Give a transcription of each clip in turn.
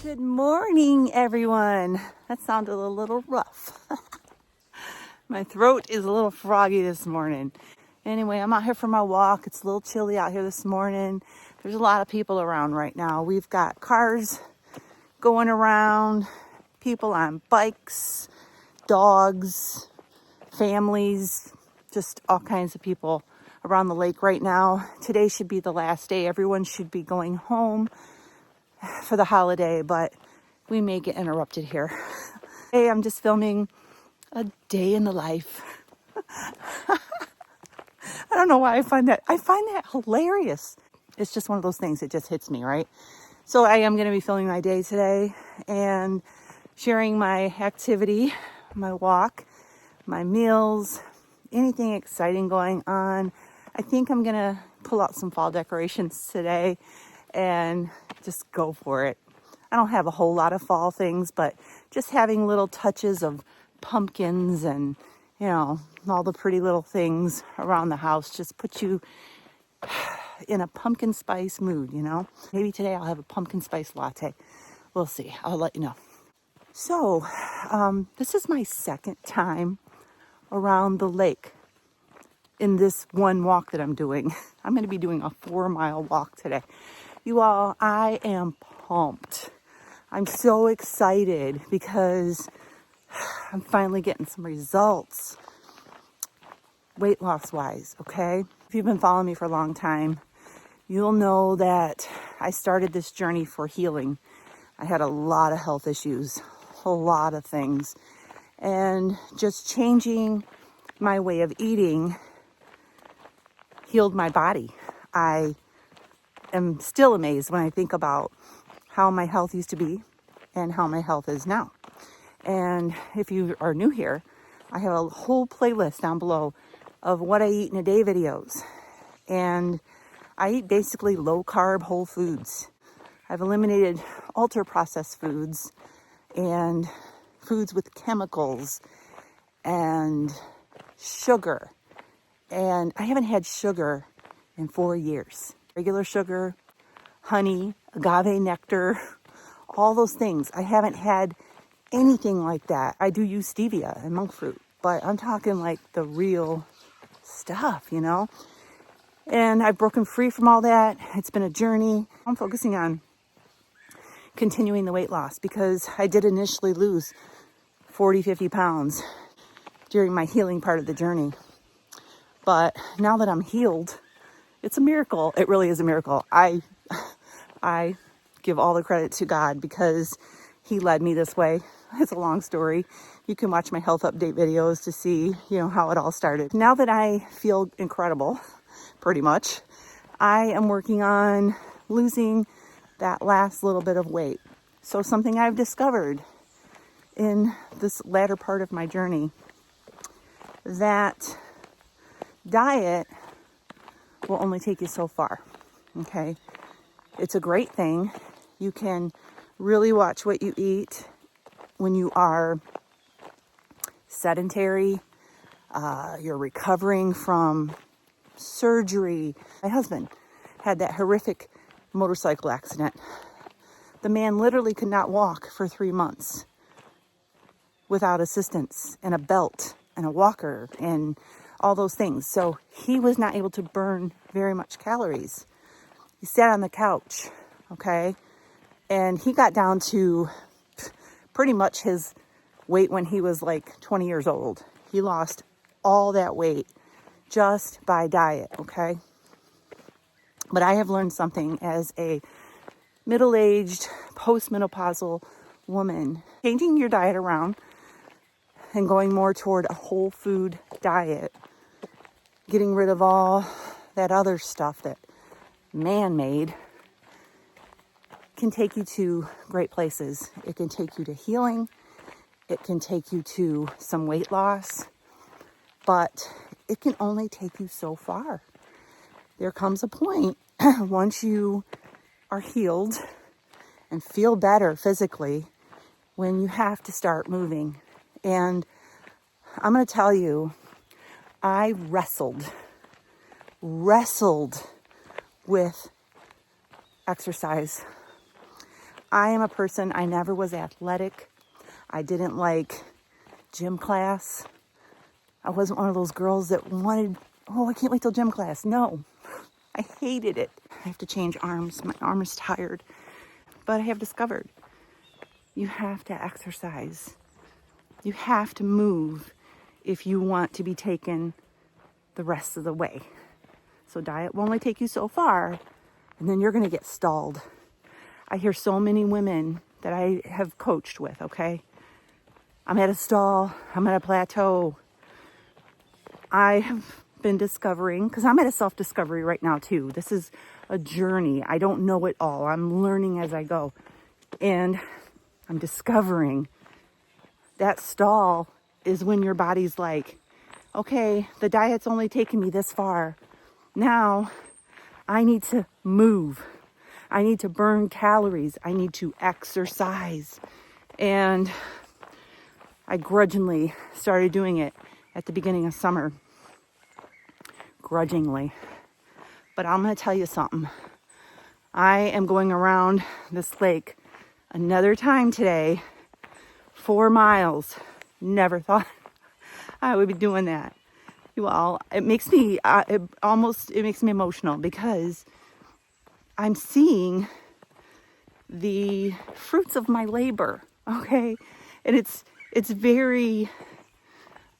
Good morning, everyone. That sounded a little rough. My throat is a little froggy this morning. Anyway, I'm out here for my walk. It's a little chilly out here this morning. There's a lot of people around right now. We've got cars going around, people on bikes, dogs, families, just all kinds of people around the lake right now. Today should be the last day. Everyone should be going home for the holiday, but we may get interrupted here. Hey, I'm just filming a day in the life. I don't know why I find that hilarious. It's just one of those things that just hits me, right? So I am going to be filming my day today and sharing my activity, my walk, my meals, anything exciting going on. I think I'm going to pull out some fall decorations today and just go for it. I don't have a whole lot of fall things, but just having little touches of pumpkins and, all the pretty little things around the house just put you in a pumpkin spice mood, Maybe today I'll have a pumpkin spice latte. We'll see. I'll let you know. So, this is my second time around the lake in this one walk that I'm doing. I'm going to be doing a 4-mile walk today. You all, I am pumped. I'm so excited because I'm finally getting some results weight loss wise, okay? If you've been following me for a long time, you'll know that I started this journey for healing. I had a lot of health issues, a lot of things, and just changing my way of eating healed my body. I am still amazed when I think about how my health used to be and how my health is now. And if you are new here, I have a whole playlist down below of what I eat in a day videos. And I eat basically low carb whole foods. I've eliminated ultra processed foods and foods with chemicals and sugar. And I haven't had sugar in 4 years. Regular sugar, honey, agave nectar, all those things. I haven't had anything like that. I do use stevia and monk fruit, but I'm talking like the real stuff, And I've broken free from all that. It's been a journey. I'm focusing on continuing the weight loss because I did initially lose 40, 50 pounds during my healing part of the journey. But now that I'm healed, it's a miracle. It really is a miracle. I give all the credit to God because He led me this way. It's a long story. You can watch my health update videos to see, how it all started. Now that I feel incredible, pretty much, I am working on losing that last little bit of weight. So something I've discovered in this latter part of my journey, that diet will only take you so far, okay? It's a great thing. You can really watch what you eat when you are sedentary, you're recovering from surgery. My husband had that horrific motorcycle accident. The man literally could not walk for 3 months without assistance and a belt and a walker and all those things. So he was not able to burn very much calories. He sat on the couch, okay? And he got down to pretty much his weight when he was like 20 years old. He lost all that weight just by diet, okay? But I have learned something as a middle-aged, postmenopausal woman. Changing your diet around and going more toward a whole food diet, getting rid of all that other stuff that man-made, can take you to great places. It can take you to healing. It can take you to some weight loss, but it can only take you so far. There comes a point once you are healed and feel better physically when you have to start moving. And I'm going to tell you, I wrestled with exercise. I am a person, I never was athletic. I didn't like gym class. I wasn't one of those girls that wanted, oh, I can't wait till gym class. No, I hated it. I have to change arms. My arm is tired. But I have discovered you have to exercise. You have to move if you want to be taken the rest of the way. So diet will only take you so far, and then you're going to get stalled. I hear so many women that I have coached with, okay? I'm at a stall. I'm at a plateau. I have been discovering, because I'm at a self-discovery right now too. This is a journey. I don't know it all. I'm learning as I go. And I'm discovering that stall is when your body's like, okay, the diet's only taken me this far. Now I need to move. I need to burn calories. I need to exercise. And I grudgingly started doing it at the beginning of summer. Grudgingly. But I'm going to tell you something. I am going around this lake another time today, 4 miles. Never thought I would be doing that. Well, it makes me, it makes me emotional because I'm seeing the fruits of my labor, okay? And it's very,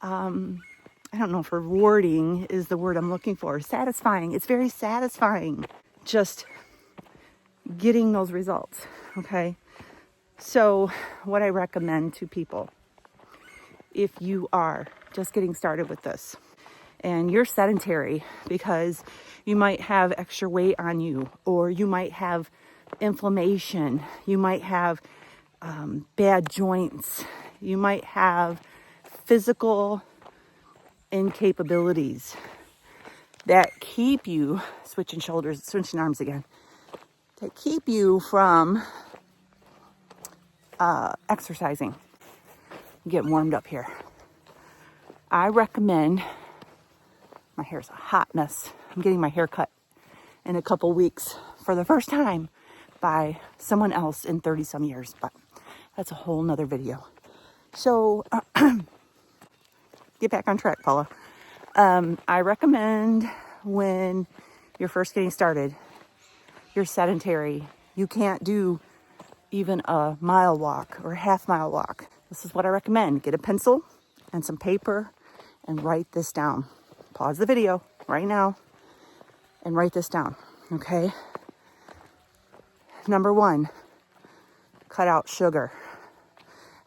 I don't know if rewarding is the word I'm looking for. Satisfying. It's very satisfying just getting those results, okay? So what I recommend to people, if you are just getting started with this and you're sedentary because you might have extra weight on you, or you might have inflammation, you might have bad joints, you might have physical incapabilities that keep you switching arms again, that keep you from exercising. Getting warmed up here. I recommend, my hair's a hot mess. I'm getting my hair cut in a couple weeks for the first time by someone else in 30 some years, but that's a whole nother video. So get back on track, Paula. I recommend when you're first getting started, you're sedentary, you can't do even a mile walk or a half-mile walk. This is what I recommend. Get a pencil and some paper and write this down. Pause the video right now and write this down, okay? Number 1, cut out sugar.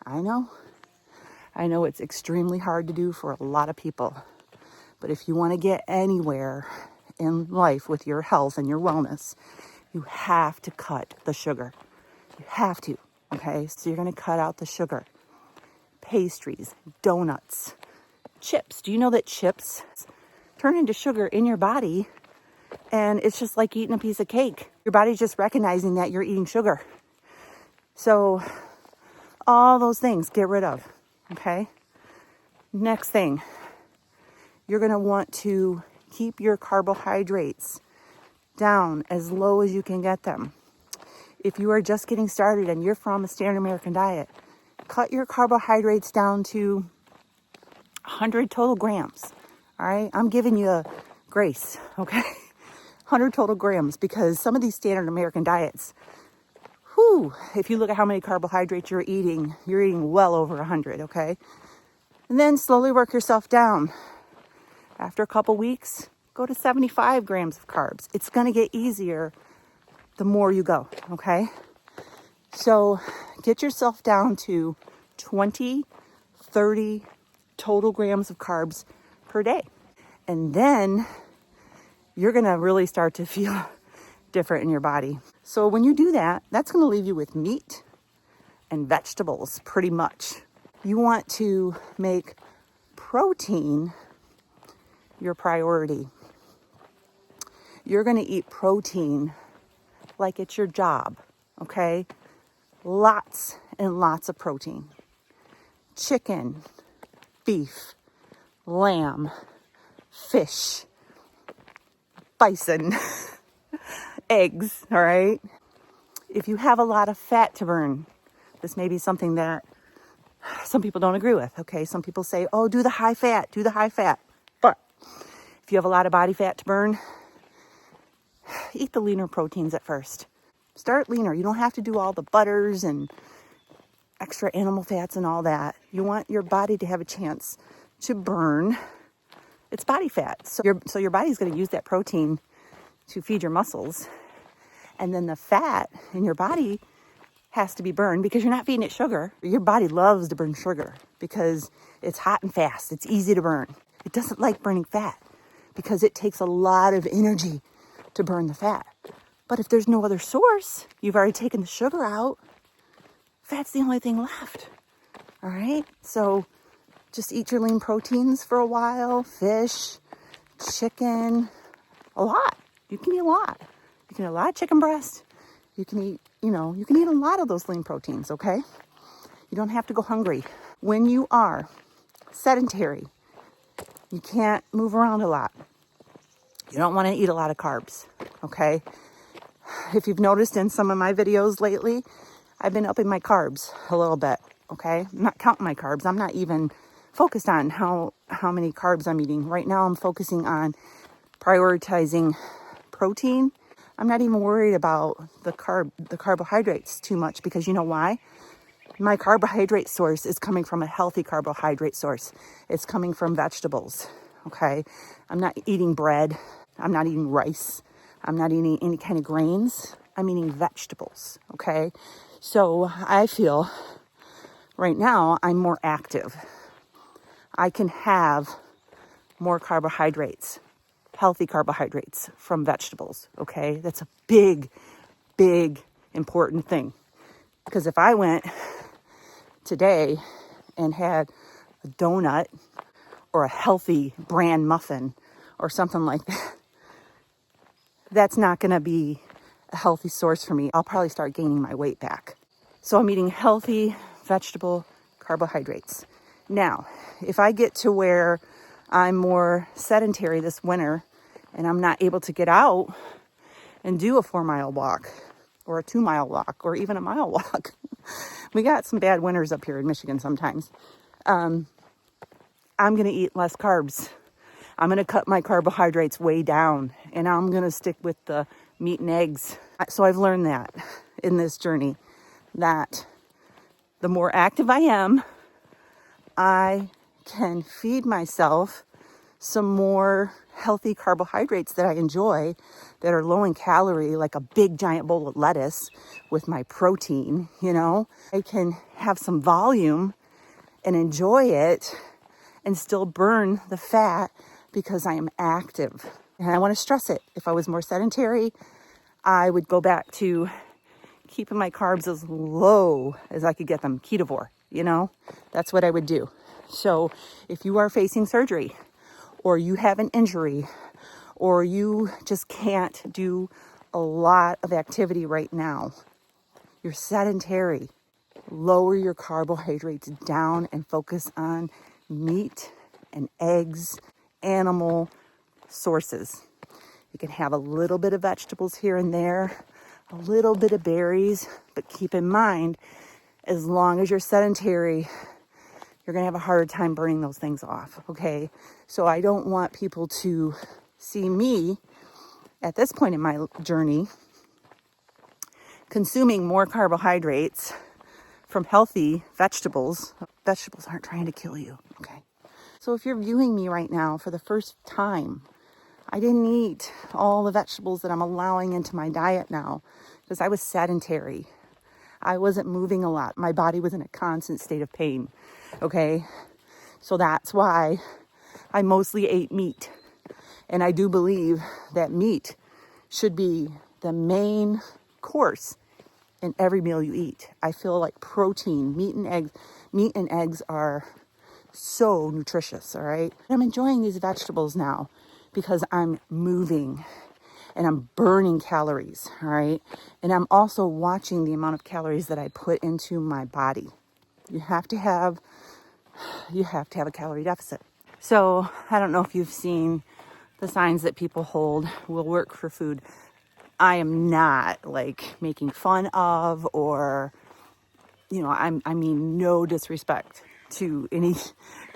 I know it's extremely hard to do for a lot of people, but if you want to get anywhere in life with your health and your wellness, you have to cut the sugar. You have to, okay? So you're going to cut out the sugar. Pastries, donuts, chips. Do you know that chips turn into sugar in your body? And it's just like eating a piece of cake. Your body's just recognizing that you're eating sugar. So all those things, get rid of, okay? Next thing, you're going to want to keep your carbohydrates down as low as you can get them. If you are just getting started and you're from a standard American diet, cut your carbohydrates down to 100 total grams. All right, I'm giving you a grace, okay? 100 total grams, because some of these standard American diets, if you look at how many carbohydrates you're eating well over 100, okay? And then slowly work yourself down. After a couple weeks, go to 75 grams of carbs. It's going to get easier the more you go, okay? So get yourself down to 20, 30 total grams of carbs per day. And then you're going to really start to feel different in your body. So when you do that, that's going to leave you with meat and vegetables pretty much. You want to make protein your priority. You're going to eat protein like it's your job, okay? Lots and lots of protein. Chicken, beef, lamb, fish, bison, eggs, all right? If you have a lot of fat to burn, this may be something that some people don't agree with, okay? Some people say, oh, do the high fat. But if you have a lot of body fat to burn, eat the leaner proteins at first. Start leaner. You don't have to do all the butters and extra animal fats and all that. You want your body to have a chance to burn its body fat. So your body's going to use that protein to feed your muscles. And then the fat in your body has to be burned because you're not feeding it sugar. Your body loves to burn sugar because it's hot and fast. It's easy to burn. It doesn't like burning fat because it takes a lot of energy to burn the fat. But if there's no other source, you've already taken the sugar out, fat's the only thing left. All right? So just eat your lean proteins for a while. Fish, chicken, a lot. You can eat a lot. You can eat a lot of chicken breast. You can eat, you can eat a lot of those lean proteins, okay? You don't have to go hungry. When you are sedentary, you can't move around a lot. You don't want to eat a lot of carbs, okay? If you've noticed in some of my videos lately, I've been upping my carbs a little bit, okay? I'm not counting my carbs. I'm not even focused on how many carbs I'm eating. Right now, I'm focusing on prioritizing protein. I'm not even worried about the carbohydrates too much because you know why? My carbohydrate source is coming from a healthy carbohydrate source. It's coming from vegetables, okay? I'm not eating bread. I'm not eating rice. I'm not eating any kind of grains. I'm eating vegetables, okay? So I feel right now I'm more active. I can have more carbohydrates, healthy carbohydrates from vegetables, okay? That's a big, big, important thing. Because if I went today and had a donut or a healthy bran muffin or something like that, that's not going to be a healthy source for me. I'll probably start gaining my weight back. So I'm eating healthy vegetable carbohydrates. Now, if I get to where I'm more sedentary this winter and I'm not able to get out and do a 4-mile walk or a 2-mile walk or even a mile walk, we got some bad winters up here in Michigan sometimes. I'm going to eat less carbs. I'm going to cut my carbohydrates way down and I'm going to stick with the meat and eggs. So I've learned that in this journey, that the more active I am, I can feed myself some more healthy carbohydrates that I enjoy that are low in calorie, like a big giant bowl of lettuce with my protein, I can have some volume and enjoy it and still burn the fat because I am active. And I want to stress it. If I was more sedentary, I would go back to keeping my carbs as low as I could get them, ketovore, That's what I would do. So if you are facing surgery or you have an injury or you just can't do a lot of activity right now, you're sedentary, lower your carbohydrates down and focus on meat and eggs, animal sources. You can have a little bit of vegetables here and there, a little bit of berries, but keep in mind, as long as you're sedentary, you're going to have a harder time burning those things off, okay? So I don't want people to see me at this point in my journey consuming more carbohydrates from healthy vegetables. Vegetables aren't trying to kill you, okay? So if you're viewing me right now for the first time, I didn't eat all the vegetables that I'm allowing into my diet now because I was sedentary. I wasn't moving a lot. My body was in a constant state of pain, okay? So that's why I mostly ate meat. And I do believe that meat should be the main course in every meal you eat. I feel like protein, meat and eggs are so nutritious, all right? I'm enjoying these vegetables now because I'm moving and I'm burning calories, all right? And I'm also watching the amount of calories that I put into my body. You have to have a calorie deficit. So I don't know if you've seen the signs that people hold, will work for food. I am not like making fun of or, I mean, no disrespect to any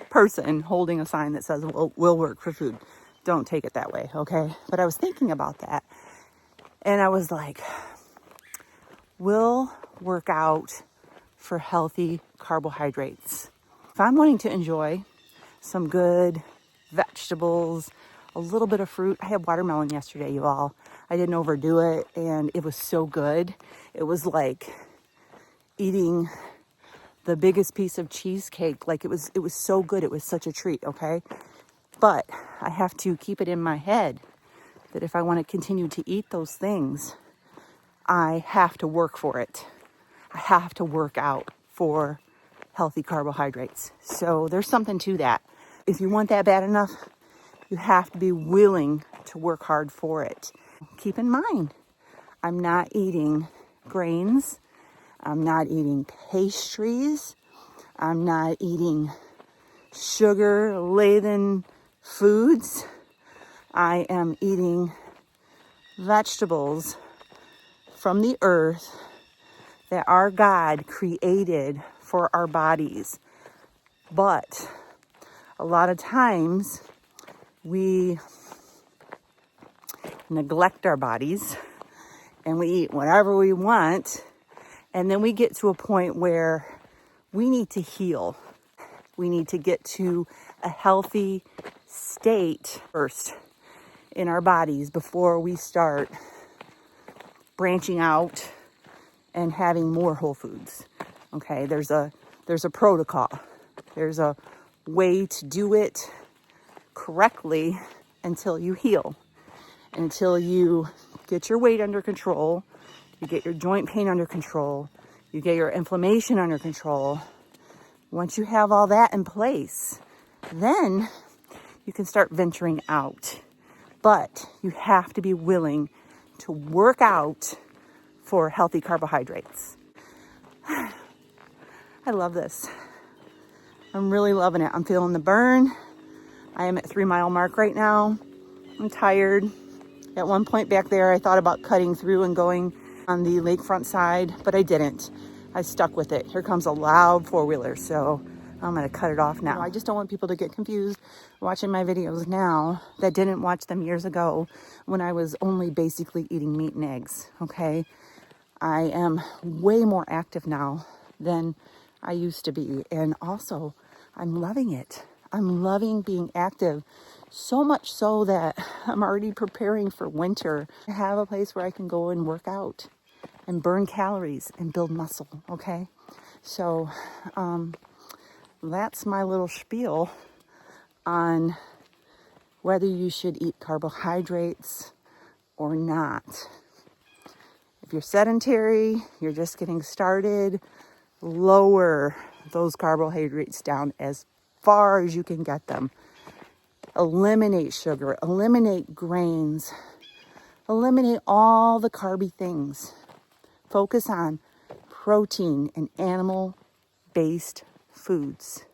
person holding a sign that says, well, we'll work for food. Don't take it that way, okay? But I was thinking about that. And I was like, we'll work out for healthy carbohydrates. If I'm wanting to enjoy some good vegetables, a little bit of fruit. I had watermelon yesterday, you all. I didn't overdo it, and it was so good. It was like eating the biggest piece of cheesecake. Like it was so good. It was such a treat, okay? But I have to keep it in my head that if I want to continue to eat those things, I have to work for it. I have to work out for healthy carbohydrates. So there's something to that. If you want that bad enough, you have to be willing to work hard for it. Keep in mind, I'm not eating grains. I'm not eating pastries. I'm not eating sugar-laden foods. I am eating vegetables from the earth that our God created for our bodies. But a lot of times we neglect our bodies and we eat whatever we want. And then we get to a point where we need to heal. We need to get to a healthy state first in our bodies before we start branching out and having more whole foods. Okay, there's a protocol. There's a way to do it correctly until you heal, until you get your weight under control, you get your joint pain under control, you get your inflammation under control. Once you have all that in place, then you can start venturing out. But you have to be willing to work out for healthy carbohydrates. I love this. I'm really loving it. I'm feeling the burn. I am at 3 mile mark right now. I'm tired. At one point back there, I thought about cutting through and going on the lakefront side, but I didn't. I stuck with it. Here comes a loud four-wheeler, so I'm going to cut it off now. I just don't want people to get confused watching my videos now that didn't watch them years ago when I was only basically eating meat and eggs, okay? I am way more active now than I used to be, and also I'm loving it. I'm loving being active, so much so that I'm already preparing for winter. I have a place where I can go and work out and burn calories and build muscle, okay? So that's my little spiel on whether you should eat carbohydrates or not. If you're sedentary, you're just getting started, lower those carbohydrates down as far as you can get them. Eliminate sugar, eliminate grains, eliminate all the carby things. Focus on protein and animal-based foods.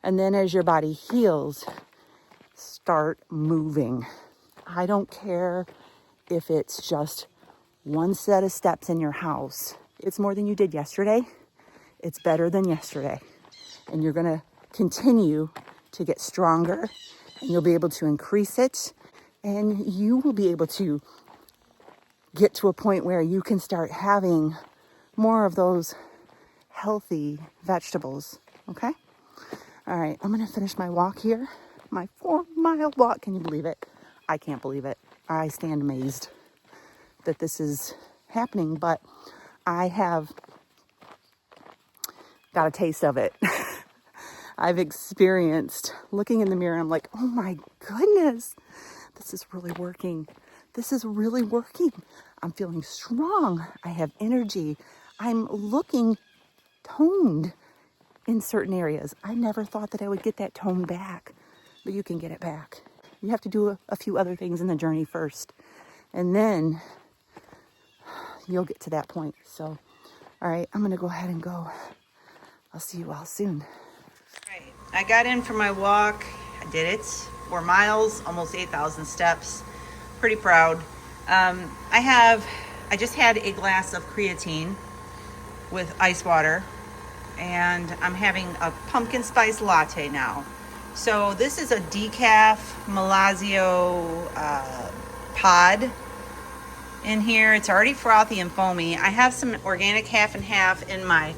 And then as your body heals, start moving. I don't care if it's just one set of steps in your house. It's more than you did yesterday. It's better than yesterday. And you're going to continue to get stronger, and you'll be able to increase it, and you will be able to get to a point where you can start having more of those healthy vegetables, okay? All right, I'm going to finish my walk here, my 4 mile walk. Can you believe it? I can't believe it. I stand amazed that this is happening, but I have got a taste of it. I've experienced looking in the mirror, I'm like, oh my goodness, this is really working. This is really working. I'm feeling strong. I have energy. I'm looking toned in certain areas. I never thought that I would get that tone back, but you can get it back. You have to do a few other things in the journey first, and then you'll get to that point. So, all right, I'm going to go ahead and go. I'll see you all soon. All right, I got in for my walk. I did it. 4 miles, almost 8,000 steps. Pretty proud. I just had a glass of creatine with ice water, and I'm having a pumpkin spice latte now. So this is a decaf Malazio pod in here. It's already frothy and foamy. I have some organic half and half in my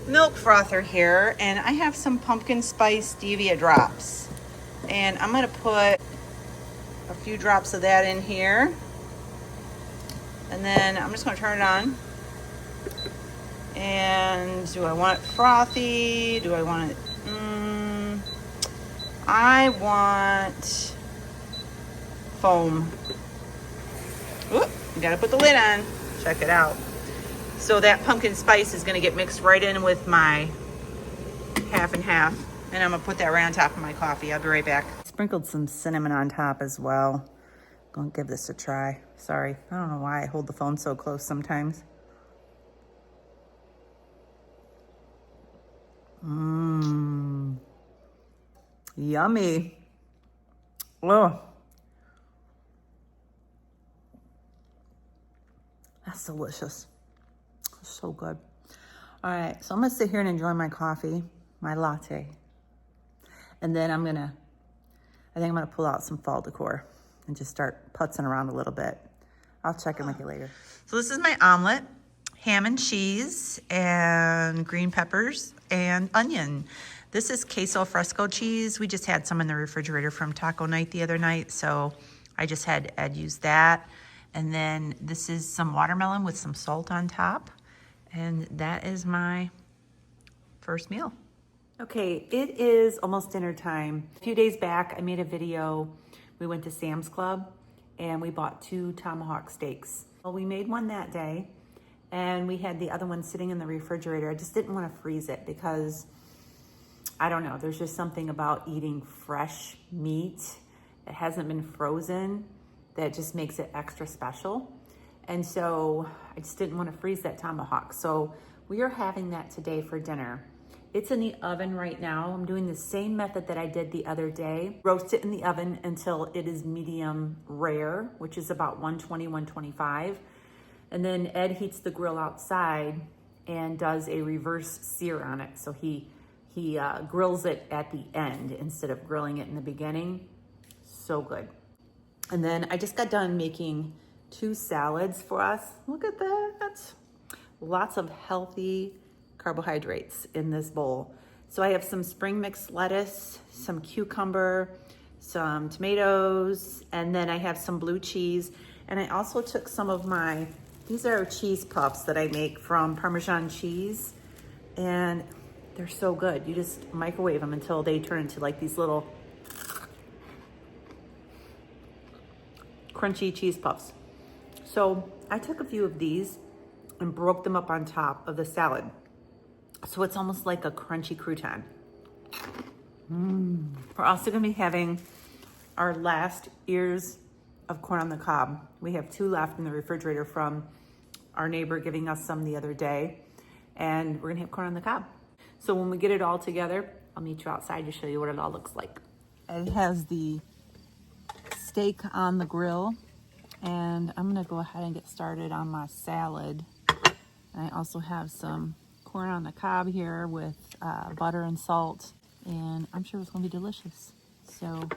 milk frother here, and I have some pumpkin spice stevia drops. And I'm gonna put a few drops of that in here. And then I'm just gonna turn it on. And do I want it frothy? Do I want it, I want foam. Oop, you gotta put the lid on. Check it out. So that pumpkin spice is gonna get mixed right in with my half and half. And I'm gonna put that right on top of my coffee. I'll be right back. Sprinkled some cinnamon on top as well. Gonna give this a try. Sorry, I don't know why I hold the phone so close sometimes. Yummy. Oh, that's delicious. So good. All right, so I'm gonna sit here and enjoy my coffee, my latte. And then I think I'm gonna pull out some fall decor and just start putzing around a little bit. I'll check in with you later. So this is my omelet, ham and cheese and green peppers and onion. This is queso fresco cheese. We just had some in the refrigerator from taco night the other night, so I just had Ed use that. And then this is some watermelon with some salt on top. And that is my first meal. Okay, it is almost dinner time. A few days back, I made a video. We went to Sam's Club and we bought 2 tomahawk steaks. Well, we made one that day and we had the other one sitting in the refrigerator. I just didn't want to freeze it because, I don't know, there's just something about eating fresh meat that hasn't been frozen that just makes it extra special. And so I just didn't want to freeze that tomahawk. So we are having that today for dinner. It's in the oven right now. I'm doing the same method that I did the other day. Roast it in the oven until it is medium rare, which is about 120, 125. And then Ed heats the grill outside and does a reverse sear on it. So he grills it at the end instead of grilling it in the beginning. So good. And then I just got done making 2 salads for us. Look at that. Lots of healthy carbohydrates in this bowl. So I have some spring mix lettuce, some cucumber, some tomatoes, and then I have some blue cheese. And I also took some of these are cheese puffs that I make from Parmesan cheese. And they're so good. You just microwave them until they turn into like these little crunchy cheese puffs. So I took a few of these and broke them up on top of the salad. So it's almost like a crunchy crouton. We're also gonna be having our last ears of corn on the cob. We have 2 left in the refrigerator from our neighbor giving us some the other day. And we're gonna have corn on the cob. So when we get it all together, I'll meet you outside to show you what it all looks like. It has the steak on the grill. And I'm gonna go ahead and get started on my salad. And I also have some corn on the cob here with butter and salt, and I'm sure it's gonna be delicious. So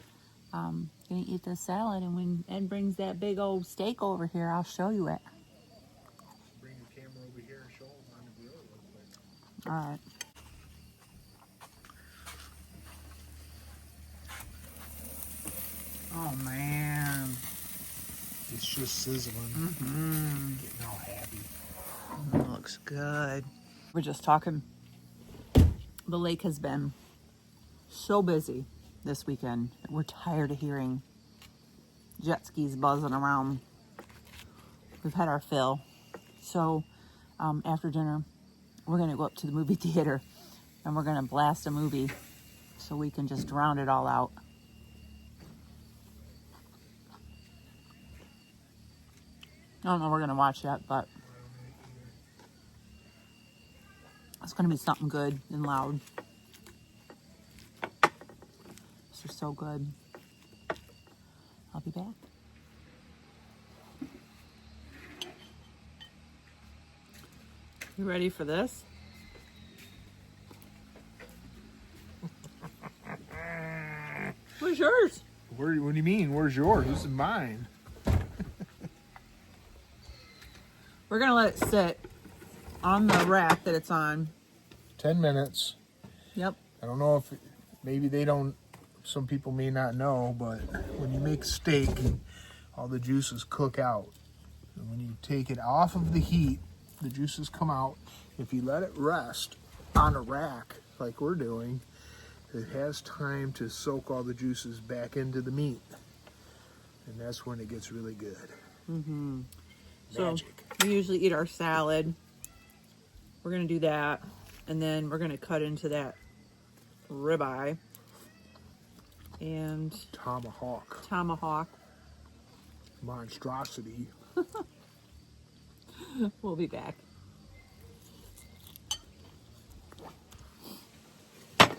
I'm gonna eat this salad, and when Ed brings that big old steak over here, I'll show you it. Bring the camera over here and show them on the grill. All right. Oh man. It's just sizzling. Mm-hmm. Getting all happy. It looks good. We're just talking. The lake has been so busy this weekend. We're tired of hearing jet skis buzzing around. We've had our fill. So after dinner, we're gonna go up to the movie theater and we're gonna blast a movie so we can just drown it all out. I don't know what we're gonna watch yet, but it's gonna be something good and loud. This is so good. I'll be back. You ready for this? Where's yours? What do you mean? Where's yours? This is mine. We're gonna let it sit on the rack that it's on. 10 minutes. Yep. I don't know if maybe they don't. Some people may not know, but when you make steak, all the juices cook out. And when you take it off of the heat, the juices come out. If you let it rest on a rack like we're doing, it has time to soak all the juices back into the meat. And that's when it gets really good. Mm-hmm. Magic. So we usually eat our salad. We're going to do that. And then we're going to cut into that ribeye and tomahawk. Monstrosity. We'll be back.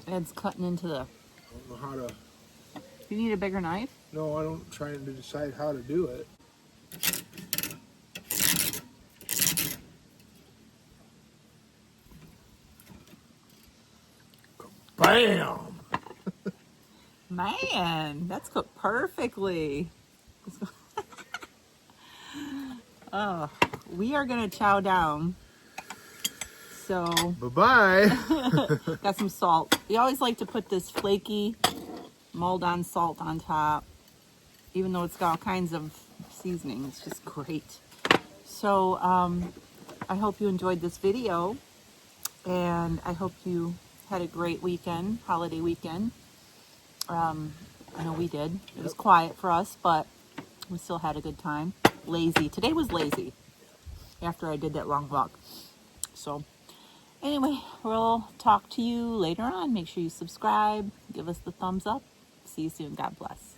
Ed's cutting into the... I don't know how to... You need a bigger knife? No, I don't. Trying to decide how to do it. Bam! Man, that's cooked perfectly. Oh, we are going to chow down. So, Bye-bye. got some salt. We always like to put this flaky mulled-on salt on top, even though it's got all kinds of seasoning. It's just great. So, I hope you enjoyed this video, and I hope you had a great weekend, holiday weekend. I know we did. It was quiet for us, but we still had a good time. Lazy. Today was lazy after I did that long walk. So, anyway, we'll talk to you later on. Make sure you subscribe, give us the thumbs up. See you soon. God bless.